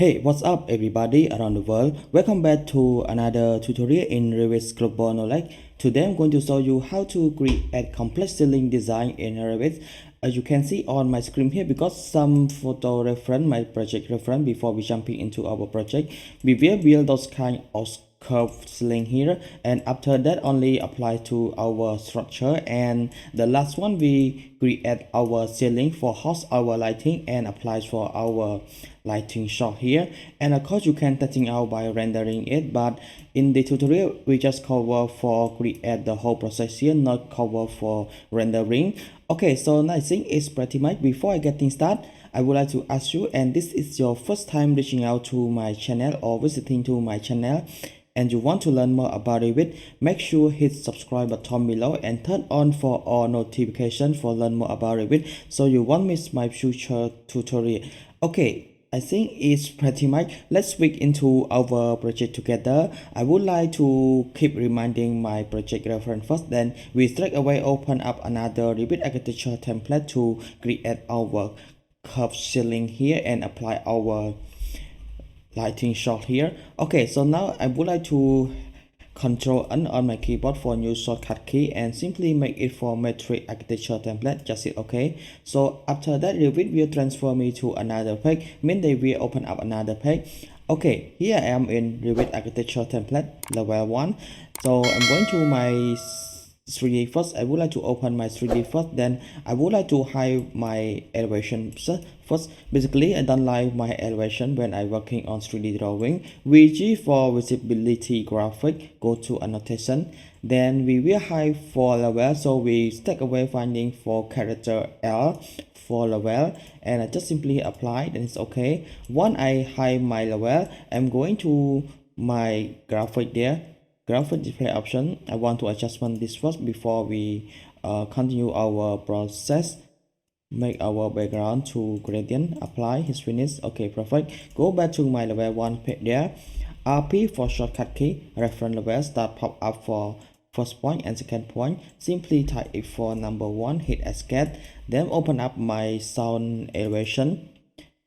Hey, what's up everybody around the world? Welcome back to another tutorial in Revit Global Knowledge. Today I'm going to show you how to create complex ceiling design in Revit. As you can see on my screen here, because some photo reference, my project reference before we jumping into our project, we will build those kind of curved ceiling here, and after that only apply to our structure, and the last one we create our ceiling for host our lighting and apply for our lighting shot here. And of course you can testing out by rendering it, but in the tutorial we just cover for create the whole process here, not cover for rendering. Okay, so I think it's pretty much. Before I getting started, I would like to ask you, and this is your first time reaching out to my channel or visiting to my channel, and you want to learn more about Revit, make sure hit subscribe button below and turn on for all notifications for learn more about Revit, so you won't miss my future tutorial. Okay, I think it's pretty much. Let's switch into our project together. I would like to keep reminding my project reference first, then we straight away open up another Revit architecture template to create our curved ceiling here and apply our lighting shot here. Okay, so now I would like to Control N on my keyboard for new shortcut key and simply make it for metric architecture template. Just hit OK. So after that, Revit will transfer me to another page, mean they will open up another page. Okay, here I am in Revit architecture template level 1. So I'm going to my 3D first. I would like to open my 3D first, then I would like to hide my elevation first. Basically, I don't like my elevation when I working on 3D drawing. VG for visibility graphic, go to annotation, then we will hide for level, so we take away finding for character L for level, and I just simply apply, then it's okay. Once I hide my level, I'm going to my graphic there, graphic display option. I want to adjustment this first before we continue our process. Make our background to gradient, apply his finish. Okay, perfect. Go back to my level 1 page there. RP for shortcut key, reference level start pop up for first point and second point. Simply type it for number 1, hit escape, then open up my sound elevation.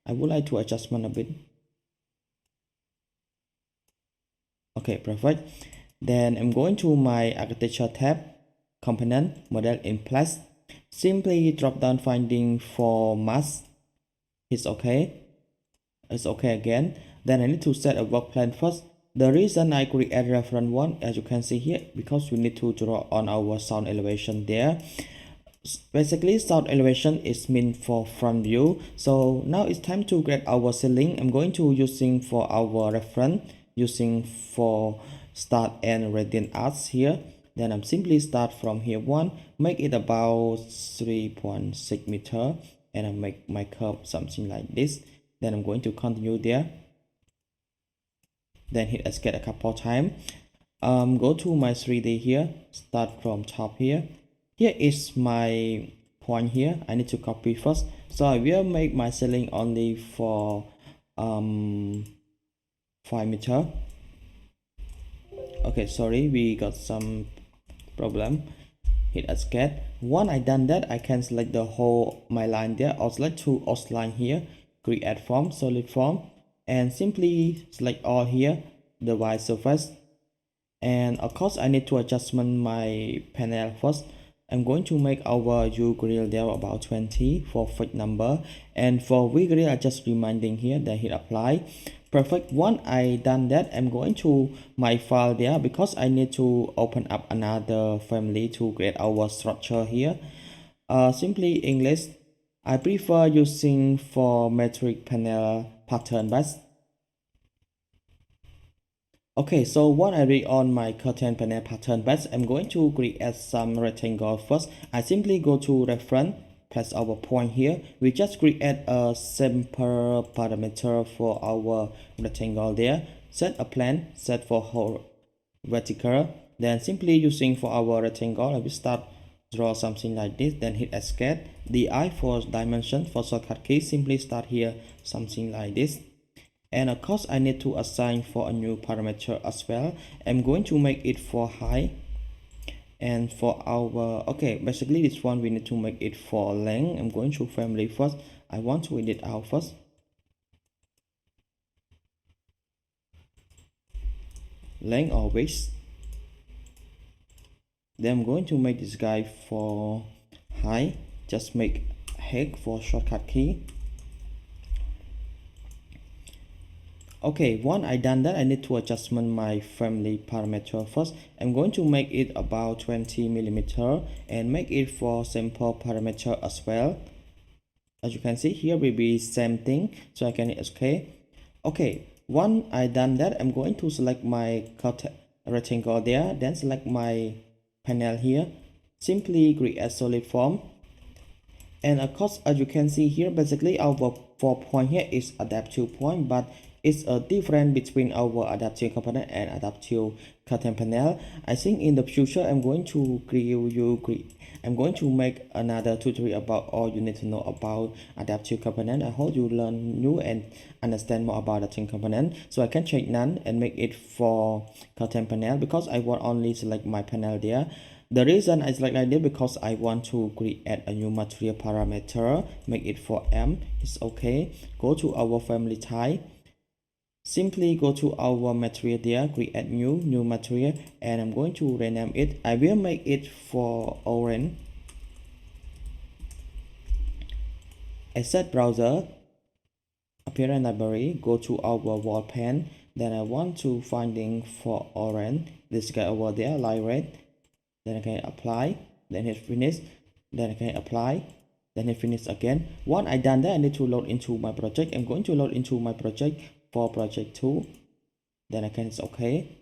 I would like to adjustment a bit. Okay, perfect. Then I'm going to my architecture tab, component, model in place. Simply drop down finding for mask. It's okay. It's okay again. Then I need to set a work plan first. The reason I create reference one, as you can see here, because we need to draw on our sound elevation there. Basically, sound elevation is meant for front view. So now it's time to create our ceiling. I'm going to using for our reference, using for start and radiant arcs here. Then I'm simply start from here 1, make it about 3.6 meter, and I make my curve something like this. Then I'm going to continue there, then hit escape a couple times. Go to my 3D here, start from top here. Here is my point here. I need to copy first, so I will make my ceiling only for 5 meter. Okay, sorry, we got some problem. Hit escape. Once I done that, I can select the whole my line there, or select to outline here, create form, solid form, and simply select all here, the white surface. And of course I need to adjustment my panel first. I'm going to make our U grill there about 20 for fixed number, and for V grill I just reminding here, then hit apply. Perfect. Once I done that, I'm going to my file there, because I need to open up another family to create our structure here. Simply English. I prefer using for metric panel pattern best. Okay, so what I read on my curtain panel pattern best, I'm going to create some rectangle first. I simply go to reference, place our point here. We just create a simple parameter for our rectangle there. Set a plane, set for whole vertical. Then simply using for our rectangle, I will start draw something like this. Then hit escape. DI for dimension, for shortcut key, simply start here something like this. And of course I need to assign for a new parameter as well. I'm going to make it for height, and for our, okay, basically this one we need to make it for length. I'm going to family first. I want to edit out first. length or width. Then I'm going to make this guy for height. Just make hex for shortcut key. Okay, once I done that, I need to adjustment my family parameter first. I'm going to make it about 20 millimeter and make it for simple parameter as well. As you can see here will be same thing, so I can hit OK. Okay, once I done that, I'm going to select my rectangle there, then select my panel here, simply create solid form. And of course, as you can see here, basically our 4 point here is adaptive point, but it's a difference between our adaptive component and adaptive curtain panel. I think in the future I'm going to I'm going to make another tutorial about all you need to know about adaptive component. I hope you learn new and understand more about adaptive component. So I can check none and make it for curtain panel because I want only select my panel there. The reason I select like this because I want to create a new material parameter, make it for M. It's okay. Go to our family type. Simply go to our material there, create new material, and I'm going to rename it. I will make it for orange. Asset browser, appearance library, go to our wall pane. Then I want to finding for orange. This guy over there, light red. Then I can apply, then hit finish, then I can apply, then hit finish again. Once I done that, I need to load into my project. I'm going to load into my project for project 2. Then I can hit OK.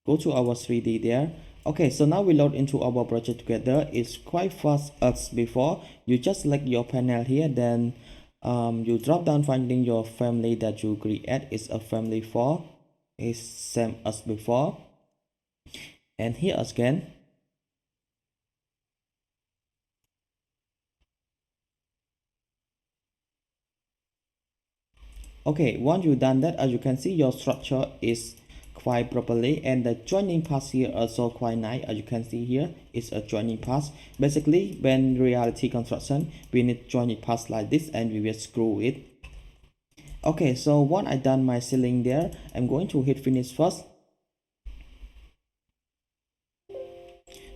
Go to our 3D there. Okay, so now we load into our project together. It's quite fast as before. You just select your panel here, then you drop down finding your family that you create is a family 4. It's same as before. And here again, okay, once you've done that, as you can see, your structure is quite properly, and the joining pass here also quite nice. As you can see here, it's a joining pass. Basically, when reality construction, we need joining pass like this, and we will screw it. Okay, so once I done my ceiling there, I'm going to hit finish first.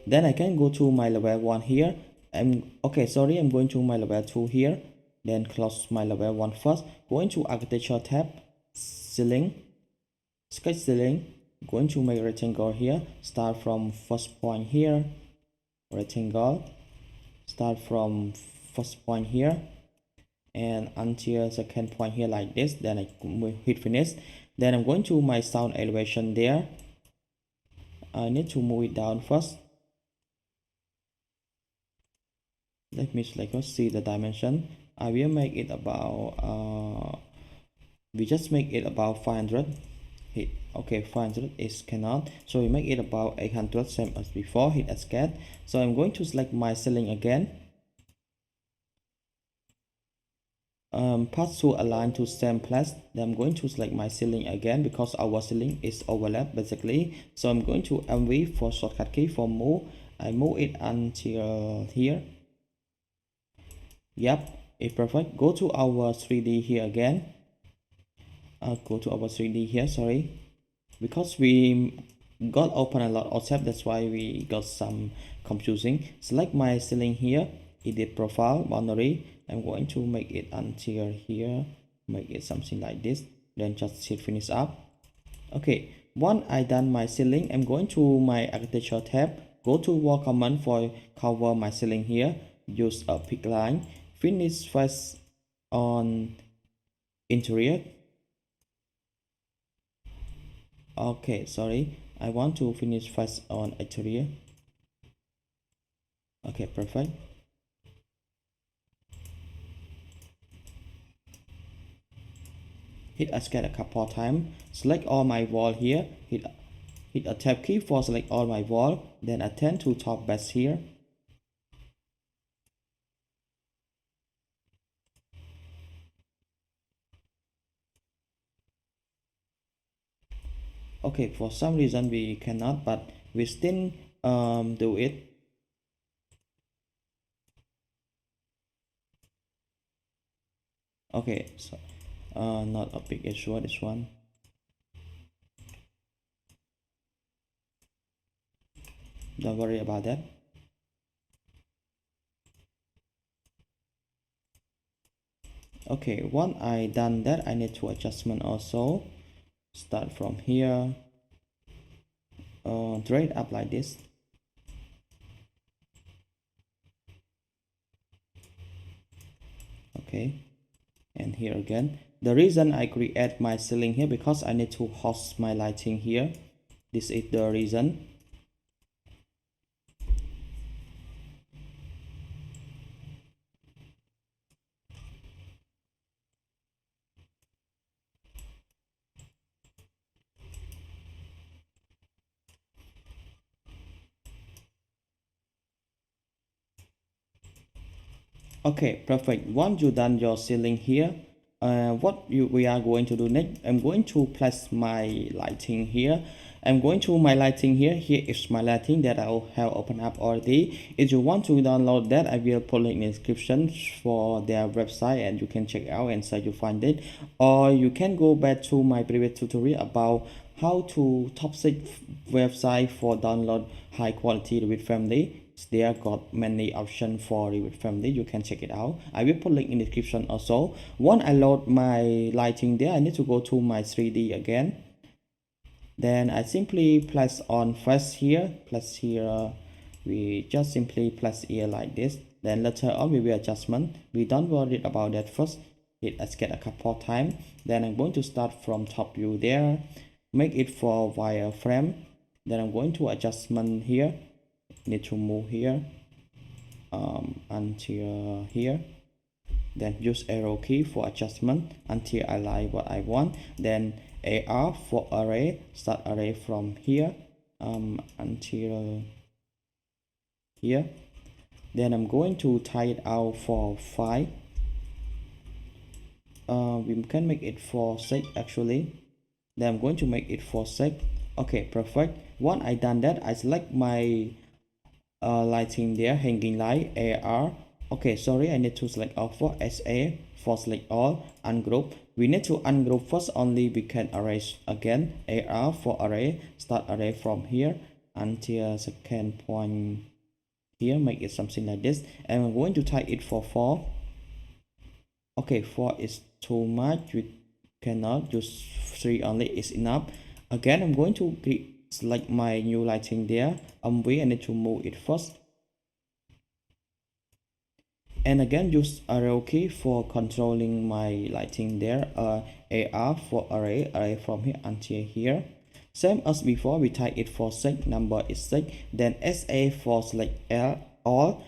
Then I can go to my level 1 here. I'm going to my level 2 here. Then close my level 1 first. Going to architecture tab, ceiling, sketch ceiling. Going to make rectangle here. Start from first point here. Rectangle. Start from first point here. And until second point here like this. Then I hit finish. Then I'm going to my sound elevation there. I need to move it down first. Let me see the dimension. I will make it about we just make it about 500. Hit okay, 500 is cannot, so we make it about 800, same as before. Hit escape. So I'm going to select my ceiling again, path to align to same place. Then I'm going to select my ceiling again because our ceiling is overlap basically. So I'm going to MV for shortcut key for move. I move it until here. Yep, it's perfect. Go to our 3D here again. Go to our 3D here, sorry, because we got open a lot of tabs, that's why we got some confusing. Select my ceiling here, edit profile boundary. I'm going to make it until here, make it something like this, then just hit finish up. Okay, once I done my ceiling, I'm going to my architecture tab, go to wall command for cover my ceiling here, use a pick line, finish first on interior. Okay, sorry, I want to finish first on exterior. Okay, perfect. Hit escape a couple times. Select all my wall here. Hit a tab key for select all my wall. Then attend to top base here. Okay, for some reason we cannot, but we still do it. Okay, so not a big issue, this one. Don't worry about that. Okay, once I done that, I need to adjustment also. Start from here, drag up like this. Okay, and here again. The reason I create my ceiling here because I need to host my lighting here. This is the reason. Okay, perfect. Once you done your ceiling here, we are going to do next, I'm going to place my lighting here. I'm going to my lighting here. Here is my lighting that I have opened up already. If you want to download that, I will put link in the description for their website and you can check out and so you find it. Or you can go back to my previous tutorial about how to top 6 website for download high quality Revit family. There got many options for Revit family, you can check it out. I will put link in the description also. Once I load my lighting there, I need to go to my 3D again. Then I simply place on first here, place here, we just simply place here like this. Then later on we will adjustment. We don't worry about that first. Hit escape a couple of times. Then I'm going to start from top view there, make it for wireframe. Then I'm going to adjustment here, need to move here until here. Then use arrow key for adjustment until I like what I want. Then AR for array, start array from here until here. Then I'm going to tie it out for 5. We can make it for 6 actually. Then I'm going to make it for 6. Okay, perfect. Once I done that, I select my lighting there, hanging light, AR. Okay, sorry, I need to select all for SA for select all, ungroup. We need to ungroup first, only we can erase again. AR for array, start array from here until second point here, make it something like this. And I'm going to type it for 4. Okay, 4 is too much, we cannot use 3 only is enough. Again, I'm going to select my new lighting there. I need to move it first. And again, use arrow key for controlling my lighting there. AR for array from here until here. Same as before, we type it for 6, number is 6. Then SA for select all,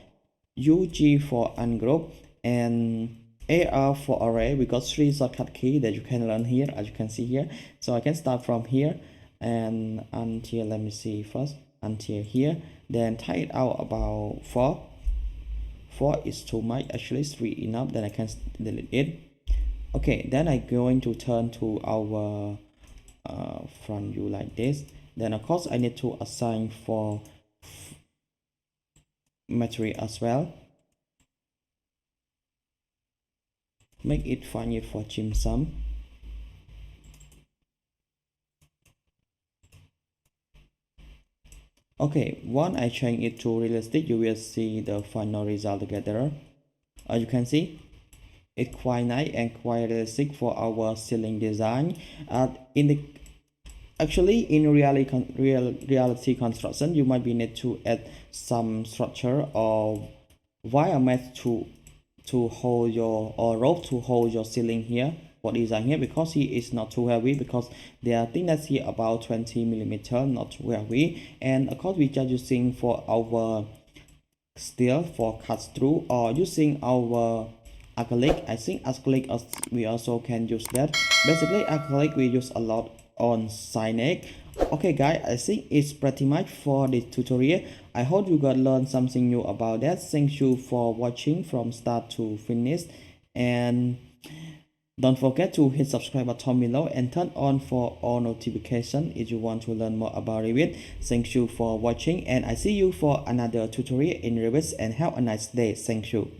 UG for ungroup, and AR for array. We got 3 shortcut key that you can learn here, as you can see here. So I can start from here and until, let me see first, until here. Then type it out about 4. 4 is too much, actually 3 enough, then I can delete it. Okay, then I'm going to turn to our front view like this. Then of course I need to assign for material as well. Make it funny for Jim Sum. Okay, once I change it to realistic, you will see the final result together. As you can see, it's quite nice and quite realistic for our ceiling design. Actually, in reality construction, you might be need to add some structure or wire mat to hold your, or rope to hold your ceiling here for design here, because he is not too heavy, because they are thickness here about 20 millimeter, not too heavy. And of course we are using for our steel for cut through, or using our acrylic. I think acrylic we also can use that. Basically acrylic we use a lot on signage. Okay guys, I think it's pretty much for this tutorial. I hope you got learned something new about that. Thank you for watching from start to finish, and don't forget to hit subscribe button below and turn on for all notifications if you want to learn more about Revit. Thank you for watching, and I see you for another tutorial in Revit, and have a nice day. Thank you.